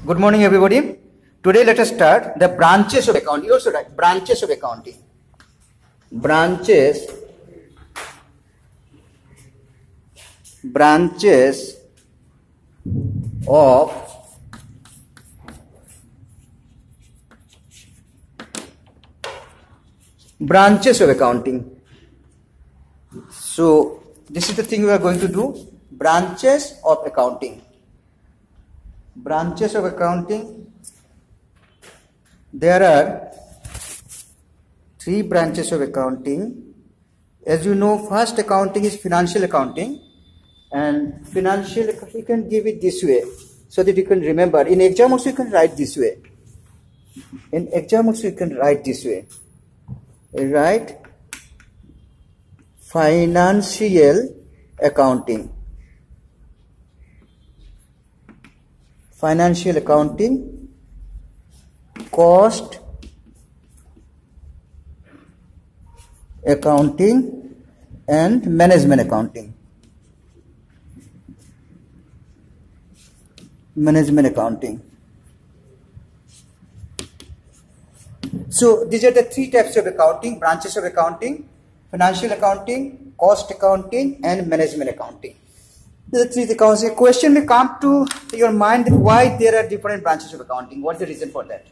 Good morning, everybody. Today, let us start the branches of accounting. You also write branches of accounting. Branches of accounting. So, this is the thing we are going to do. Branches of accounting. Branches of accounting. There are 3 branches of accounting. As you know, first accounting is financial accounting, and financial, you can give it this way so that you can remember. In exam also you can write this way. In exam also you can write this way. Right? Financial accounting. Financial accounting, cost accounting, and management accounting. Management accounting. So these are the 3 types of accounting, branches of accounting: financial accounting, cost accounting, and management accounting. The 3 accounts. A question may come to your mind that why there are different branches of accounting. What is the reason for that?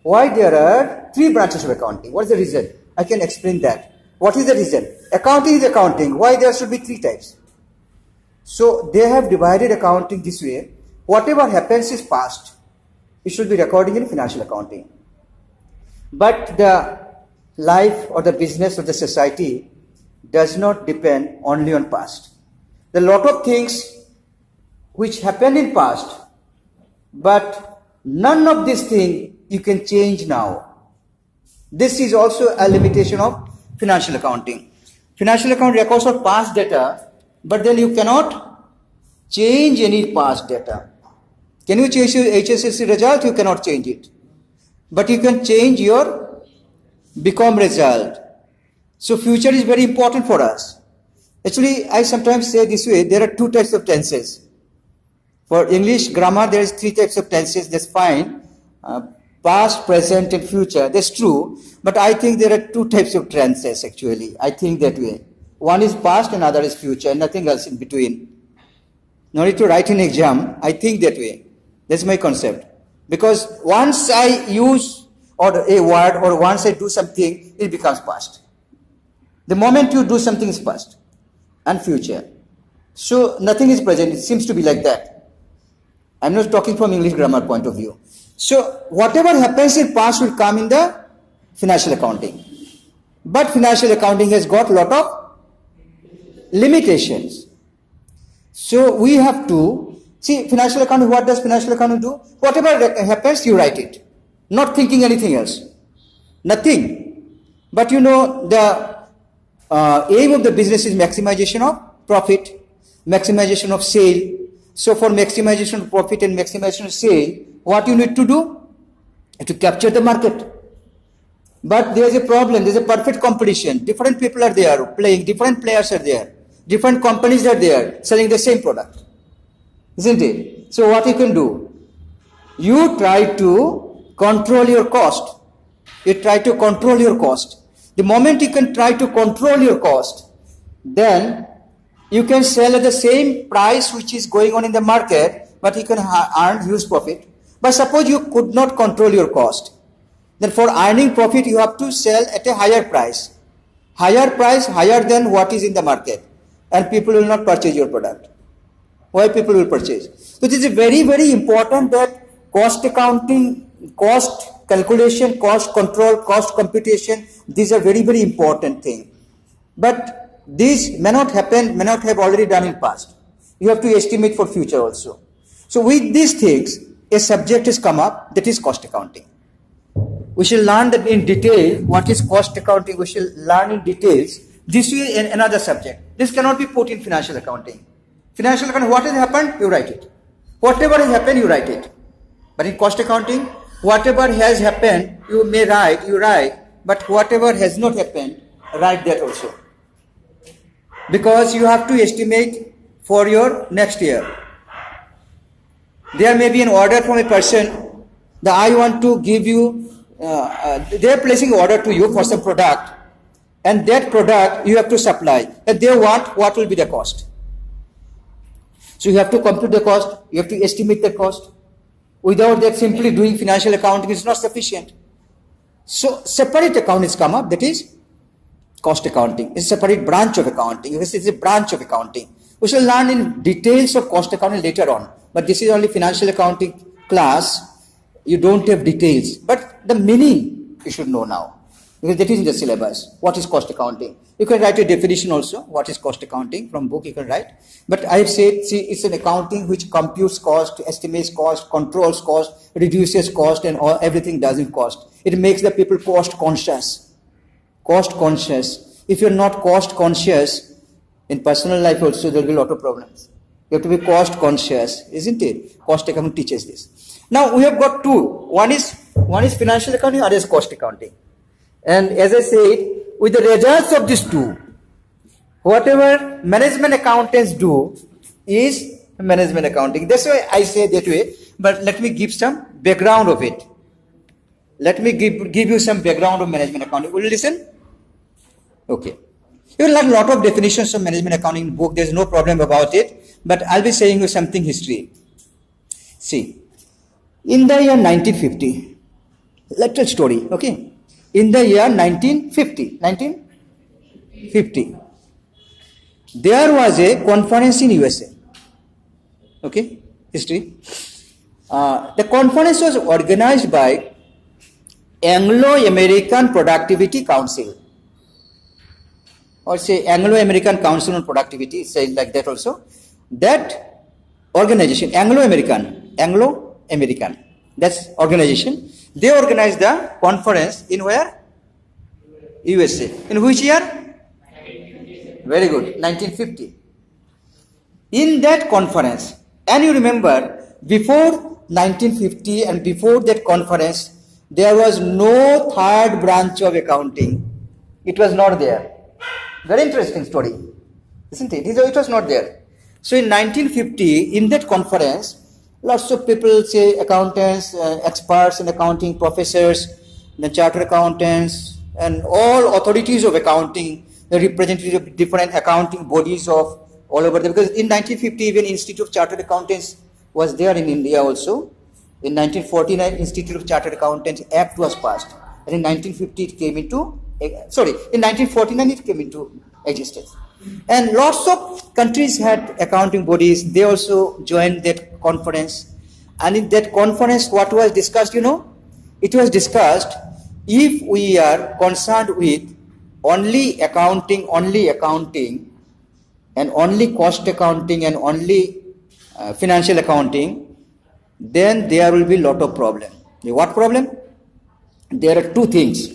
Why there are 3 branches of accounting? What is the reason? I can explain that. What is the reason? Accounting is accounting. Why there should be 3 types? So they have divided accounting this way. Whatever happens is past. It should be recording in financial accounting. But the life or the business of the society does not depend only on past. There are a lot of things which happened in past, but none of these things you can change now. This is also a limitation of financial accounting. Financial account records of past data, but then you cannot change any past data. Can you change your HSLC result? You cannot change it. But you can change your BCom result. So future is very important for us. Actually, I sometimes say this way, there are 2 types of tenses. For English grammar, there is 3 types of tenses. That's fine. Past, present, and future. That's true. But I think there are 2 types of tenses actually. I think that way. One is past and other is future, and nothing else in between. No need to write in exam. I think that way. That's my concept. Because once I use a word or once I do something, it becomes past. The moment you do something is past and future. So nothing is present. It seems to be like that. I'm not talking from English grammar point of view. So whatever happens in past will come in the financial accounting. But financial accounting has got a lot of limitations. So we have to see financial accounting. What does financial accounting do? Whatever happens, you write it. Not thinking anything else. Nothing. But you know, the aim of the business is maximization of profit, maximization of sale. So for maximization of profit and maximization of sale, what you need to do? To capture the market. But there is a problem. There is a perfect competition. Different people are there playing. Different players are there. Different companies are there selling the same product. Isn't it? So what you can do? You try to control your cost. You try to control your cost. The moment you can try to control your cost, then you can sell at the same price which is going on in the market, but you can earn huge profit. But suppose you could not control your cost, then for earning profit you have to sell at a higher price. Higher price, higher than what is in the market. And people will not purchase your product. Why people will purchase? So this is very, very important that cost accounting, cost calculation, cost control, cost computation, these are very, very important things. But these may not happen, may not have already done in past. You have to estimate for future also. So with these things, a subject has come up, that is cost accounting. We shall learn that in detail. What is cost accounting? We shall learn in details. This is another subject. This cannot be put in financial accounting. Financial accounting, what has happened? You write it. Whatever has happened, you write it. But in cost accounting, whatever has happened, you may write, but whatever has not happened, write that also. Because you have to estimate for your next year. There may be an order from a person that I want to give you, they are placing order to you for some product, and that product you have to supply. And they want what will be the cost. So you have to compute the cost, you have to estimate the cost. Without that, simply doing financial accounting is not sufficient. So separate account is come up, that is cost accounting. It's a separate branch of accounting. It's a branch of accounting. We shall learn in details of cost accounting later on. But this is only financial accounting class. You don't have details. But the meaning you should know now. Because that is in the syllabus. What is cost accounting? You can write a definition also. What is cost accounting? From book you can write. But I have said, see, it's an accounting which computes cost, estimates cost, controls cost, reduces cost, and everything does in cost. It makes the people cost conscious. Cost conscious. If you're not cost conscious, in personal life also there will be a lot of problems. You have to be cost conscious, isn't it? Cost accounting teaches this. Now we have got two. One is financial accounting, other is cost accounting. And as I said, with the results of these two, whatever management accountants do is management accounting. That's why I say that way. But let me give some background of it. Let me give you some background of management accounting. Will you listen? Okay. You will learn a lot of definitions of management accounting in book. There is no problem about it. But I'll be saying you something history. See, in the year 1950, little story, okay? In the year 1950, there was a conference in USA. Okay, history. The conference was organized by Anglo-American Productivity Council, or say Anglo-American Council on Productivity, say like that also. That organization, Anglo-American, that's organization. They organized the conference in where? USA. In which year? Very good, 1950. In that conference, and you remember, before 1950 and before that conference, there was no third branch of accounting. It was not there. Very interesting story, isn't it? It was not there. So in 1950, in that conference, lots of people, say accountants, experts in accounting, professors, the chartered accountants, and all authorities of accounting, the representatives of different accounting bodies of all over there. Because in 1950, even Institute of Chartered Accountants was there in India also. In 1949, Institute of Chartered Accountants Act was passed. And in 1950, it came into, in 1949, it came into existence. And lots of countries had accounting bodies. They also joined that conference. And in that conference, what was discussed, you know? It was discussed, if we are concerned with only accounting, and only cost accounting, and only financial accounting, then there will be a lot of problem. What problem? There are two things.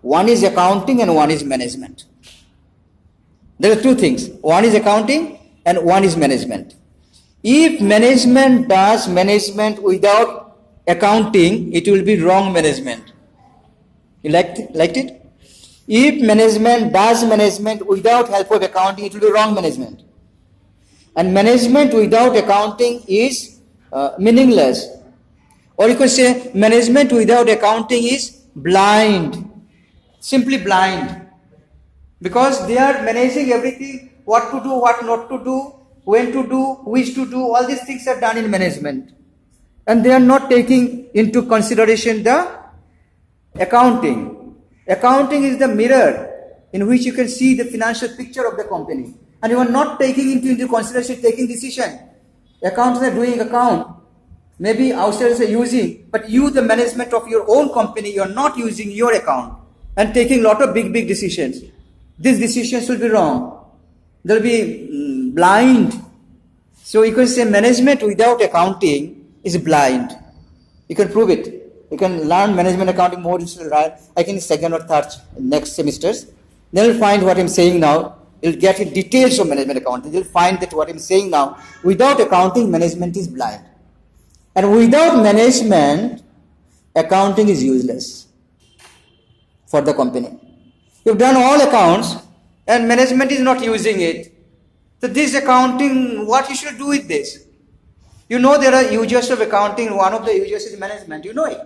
One is accounting and one is management. There are two things. One is accounting and one is management. If management does management without accounting, it will be wrong management. You liked it? If management does management without help of accounting, it will be wrong management. And management without accounting is meaningless. Or you could say management without accounting is blind. Simply blind. Because they are managing everything, what to do, what not to do, when to do, which to do, all these things are done in management. And they are not taking into consideration the accounting. Accounting is the mirror in which you can see the financial picture of the company. And you are not taking into consideration, taking decision. Accountants are doing account. Maybe outsiders are using, but you, the management of your own company, you are not using your account and taking a lot of big decisions. These decisions will be wrong. They will be blind. So you can say management without accounting is blind. You can prove it. You can learn management accounting more. I think second or third next semesters. Then you'll find what I'm saying now. You'll get in details of management accounting. You'll find that what I'm saying now, without accounting, management is blind. And without management, accounting is useless for the company. You've done all accounts and management is not using it. So this accounting, what you should do with this? You know there are uses of accounting. One of the uses is management. You know it.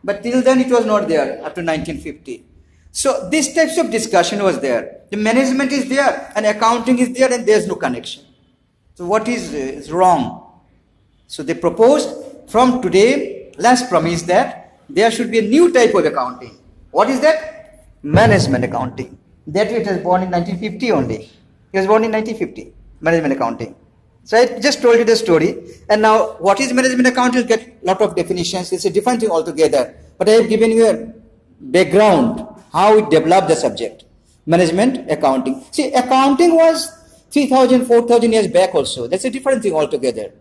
But till then it was not there up to 1950. So these types of discussion was there. The management is there and accounting is there and there is no connection. So what is wrong? So they proposed from today, let's promise that there should be a new type of accounting. What is that? Management accounting. That it was born in 1950 only. It was born in 1950, management accounting. So I just told you the story. And now what is management accounting? You'll get a lot of definitions. It's a different thing altogether. But I have given you a background, how it developed the subject. Management accounting. See, accounting was 3,000, 4,000 years back also. That's a different thing altogether.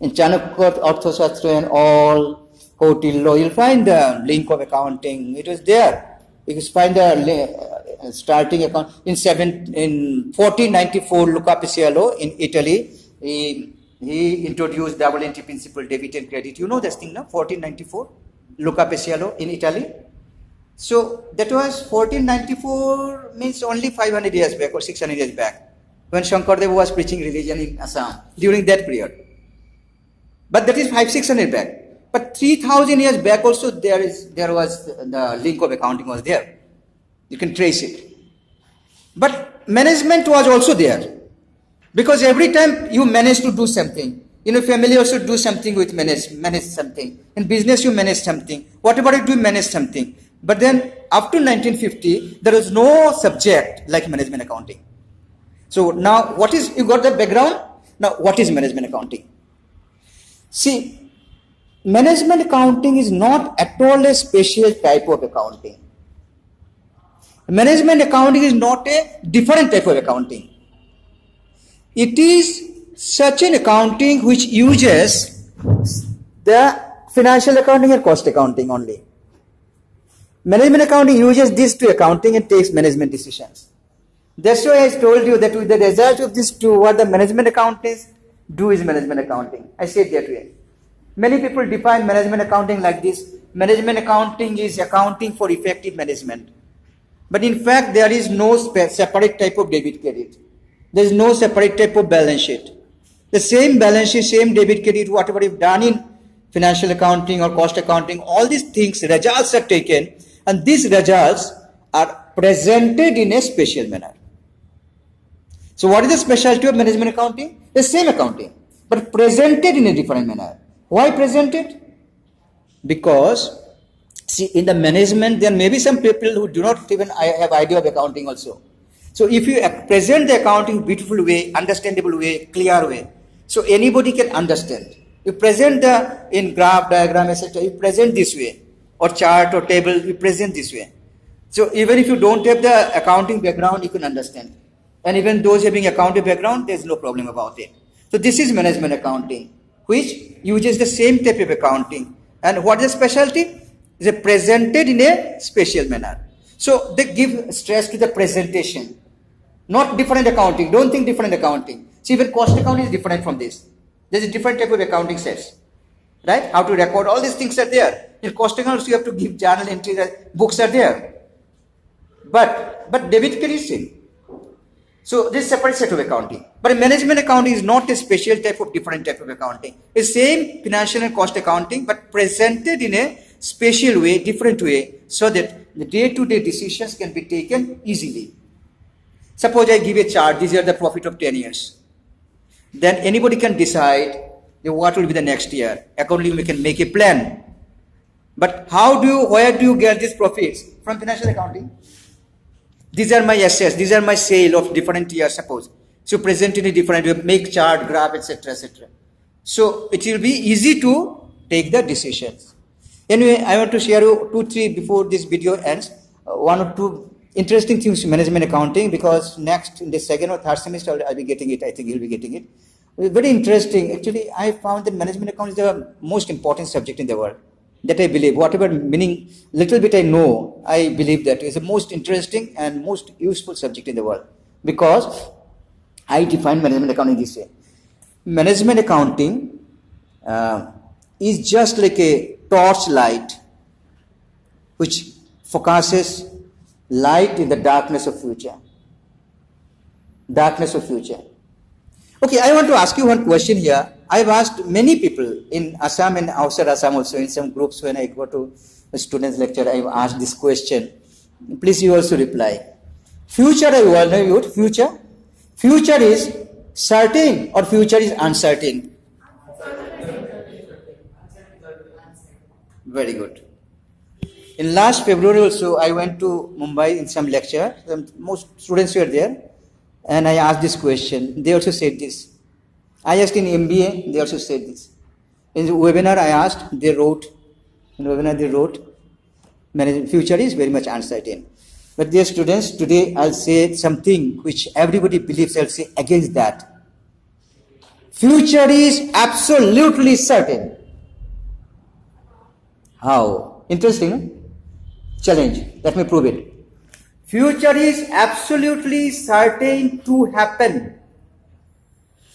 In Chanakya, Arthashastra and all, Kautilya, you'll find the link of accounting. It was there. You can find the starting account in 1494. Luca Paciello in Italy, he introduced double entry principle, debit and credit. You know this thing now, 1494, Luca Paciello in Italy. So that was 1494, means only 500 years back or 600 years back, when Shankardev was preaching religion in Assam during that period. But that is 500-600 back. But 3,000 years back also there was the link of accounting was there. You can trace it. But management was also there. Because every time you manage to do something, in a family also do something with manage something. In business you manage something. Whatever you do, manage something. But then up to 1950, there was no subject like management accounting. So now what is, you got the background? Now what is management accounting? See, management accounting is not at all a special type of accounting. Management accounting is not a different type of accounting. It is such an accounting which uses the financial accounting and cost accounting only. Management accounting uses these two accounting and takes management decisions. That's why I told you that with the result of these two, what the management accounting is management accounting. I said that way. Many people define management accounting like this. Management accounting is accounting for effective management. But in fact, there is no separate type of debit credit. There is no separate type of balance sheet. The same balance sheet, same debit credit, whatever you've done in financial accounting or cost accounting, all these things, results are taken, and these results are presented in a special manner. So what is the specialty of management accounting? The same accounting, but presented in a different manner. Why presented? Because, see, in the management, there may be some people who do not even have idea of accounting also. So if you present the accounting beautiful way, understandable way, clear way, so anybody can understand. You present in graph, diagram, etc., you present this way, or chart or table, you present this way. So even if you don't have the accounting background, you can understand. And even those having accounting background, there's no problem about it. So this is management accounting, which uses the same type of accounting. And what is the specialty? Is presented in a special manner. So they give stress to the presentation, not different accounting. Don't think different accounting. See, even cost accounting is different from this. There's a different type of accounting sets, right? How to record, all these things are there. In cost accounting, you have to give journal entries, books are there. But debit credit is same. So this is a separate set of accounting. But management accounting is not a special type of different type of accounting. It's same financial and cost accounting, but presented in a special way, different way, so that the day-to-day decisions can be taken easily. Suppose I give a chart, these are the profit of 10 years. Then anybody can decide what will be the next year. Accordingly, we can make a plan. But where do you get these profits? From financial accounting. These are my assets, these are my sale of different years, suppose. So present in a different way, make chart, graph, etc., etc. So it will be easy to take the decisions. Anyway, I want to share you 2-3 before this video ends. 1 or 2 interesting things in management accounting, because next in the second or third semester I'll be getting it. I think you'll be getting it. Very interesting. Actually, I found that management accounting is the most important subject in the world. That I believe, whatever meaning, little bit I know, I believe that is the most interesting and most useful subject in the world. Because I define management accounting this way. Management accounting is just like a torchlight which focuses light in the darkness of future. Darkness of future. Okay, I want to ask you one question here. I've asked many people in Assam and outside Assam also, in some groups when I go to a student's lecture, I've asked this question. Please you also reply. Future, I want to know future. Future is certain or future is uncertain? Very good. In last February also, I went to Mumbai in some lecture. Most students were there. And I asked this question. They also said this. I asked in MBA, they also said this. In the webinar I asked, they wrote. In the webinar they wrote, future is very much uncertain. But dear students, today I'll say something which everybody believes. I'll say against that. Future is absolutely certain. How? Interesting, no? Challenge. Let me prove it. Future is absolutely certain to happen.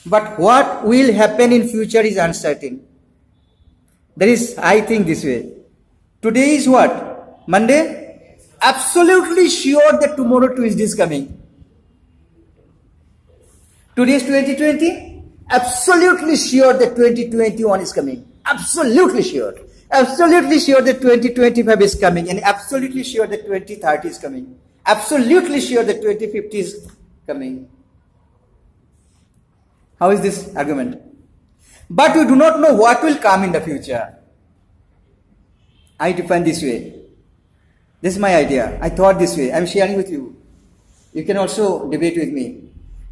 But what will happen in future is uncertain. That is, I think this way. Today is what? Monday? Absolutely sure that tomorrow Tuesday is coming. Today is 2020? Absolutely sure that 2021 is coming. Absolutely sure. Absolutely sure that 2025 is coming. And absolutely sure that 2030 is coming. Absolutely sure that 2050 is coming. How is this argument? But we do not know what will come in the future. I define this way. This is my idea. I thought this way. I am sharing with you. You can also debate with me.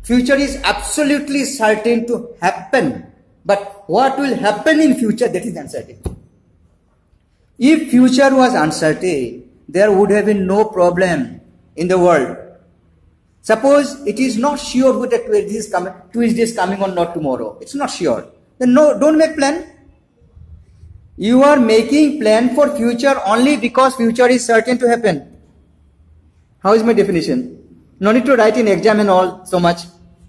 Future is absolutely certain to happen. But what will happen in future, that is uncertain. If future was uncertain, there would have been no problem in the world. Suppose it is not sure whether Tuesday is coming or not tomorrow. It's not sure. Then no, don't make plan. You are making plan for future only because future is certain to happen. How is my definition? No need to write in exam and all so much.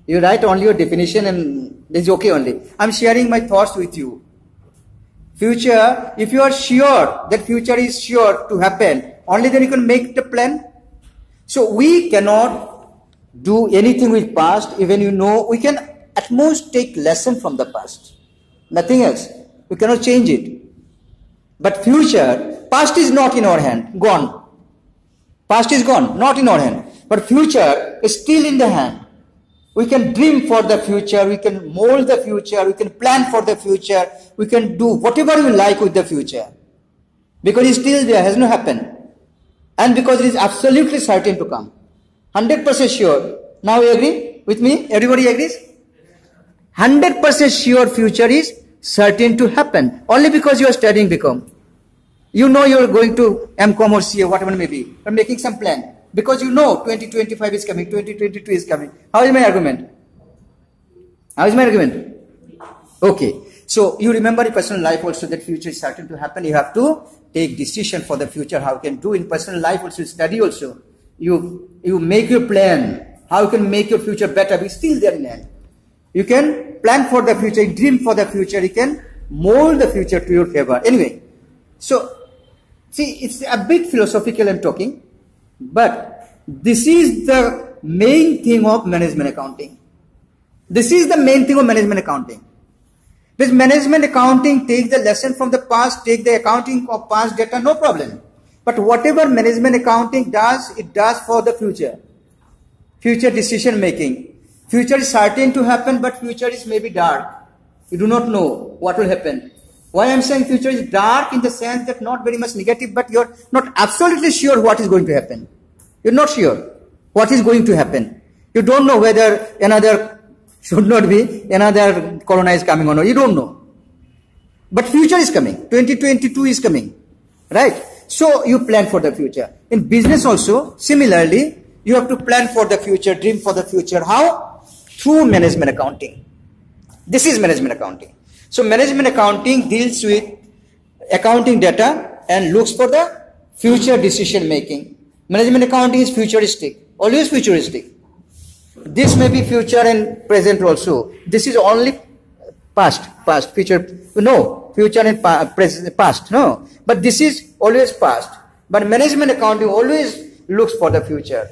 You write only your definition and it's okay only. I'm sharing my thoughts with you. Future, if you are sure that future is sure to happen, only then you can make the plan. So we cannot do anything with past, even you know, we can at most take lesson from the past. Nothing else. We cannot change it. But future, past is not in our hand, gone. Past is gone, not in our hand. But future is still in the hand. We can dream for the future, we can mold the future, we can plan for the future, we can do whatever we like with the future. Because it's still there, has not happened. And because it is absolutely certain to come. 100% sure. Now you agree with me? Everybody agrees? 100% sure future is certain to happen. Only because you are studying BCom. You know you are going to MCom or CA, whatever it may be. You are making some plan. Because you know 2025 is coming, 2022 is coming. How is my argument? How is my argument? Okay. So you remember in personal life also that future is certain to happen. You have to take decision for the future. How you can do in personal life also, study also. You make your plan. How you can make your future better. Be still there in hand. You can plan for the future, dream for the future. You can mold the future to your favor. Anyway, so see, it's a bit philosophical I'm talking. But this is the main thing of management accounting. This is the main thing of management accounting. Because management accounting takes the lesson from the past, take the accounting of past data, no problem. But whatever management accounting does, it does for the future. Future decision making. Future is certain to happen, but future is maybe dark. You do not know what will happen. Why I am saying future is dark in the sense that not very much negative, but you are not absolutely sure what is going to happen. You are not sure what is going to happen. You don't know whether another corona is coming or not. You don't know. But future is coming. 2022 is coming. Right? So you plan for the future. In business also, similarly, you have to plan for the future, dream for the future. How? Through management accounting. This is management accounting. So management accounting deals with accounting data and looks for the future decision making. Management accounting is futuristic, always futuristic. This may be future and present also. This is only past, future, no, future and past, no. But this is always past. But management accounting always looks for the future.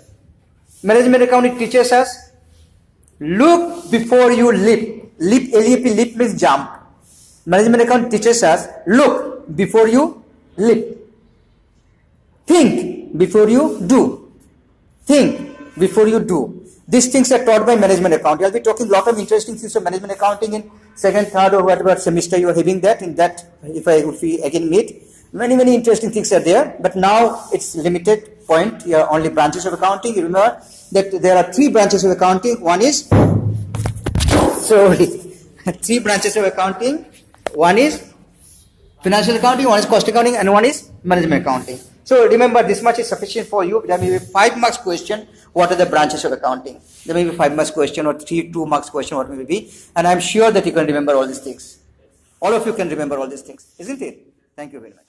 Management accounting teaches us, look before you leap. Leap, L-E-A-P, leap means jump. Management account teaches us, look before you leap. Think before you do. Think before you do. These things are taught by management accounting. I'll be talking a lot of interesting things of management accounting in second, third, or whatever semester you are having that. In that, if we again meet, many interesting things are there. But now it's limited point. Here only branches of accounting. You remember that there are 3 branches of accounting. One is, sorry, 3 branches of accounting. One is financial accounting, one is cost accounting, and one is management accounting. So remember, this much is sufficient for you. There may be 5 marks question. What are the branches of accounting? There may be 5 marks question or 2 marks question, what may be. And I'm sure that you can remember all these things. All of you can remember all these things, isn't it? Thank you very much.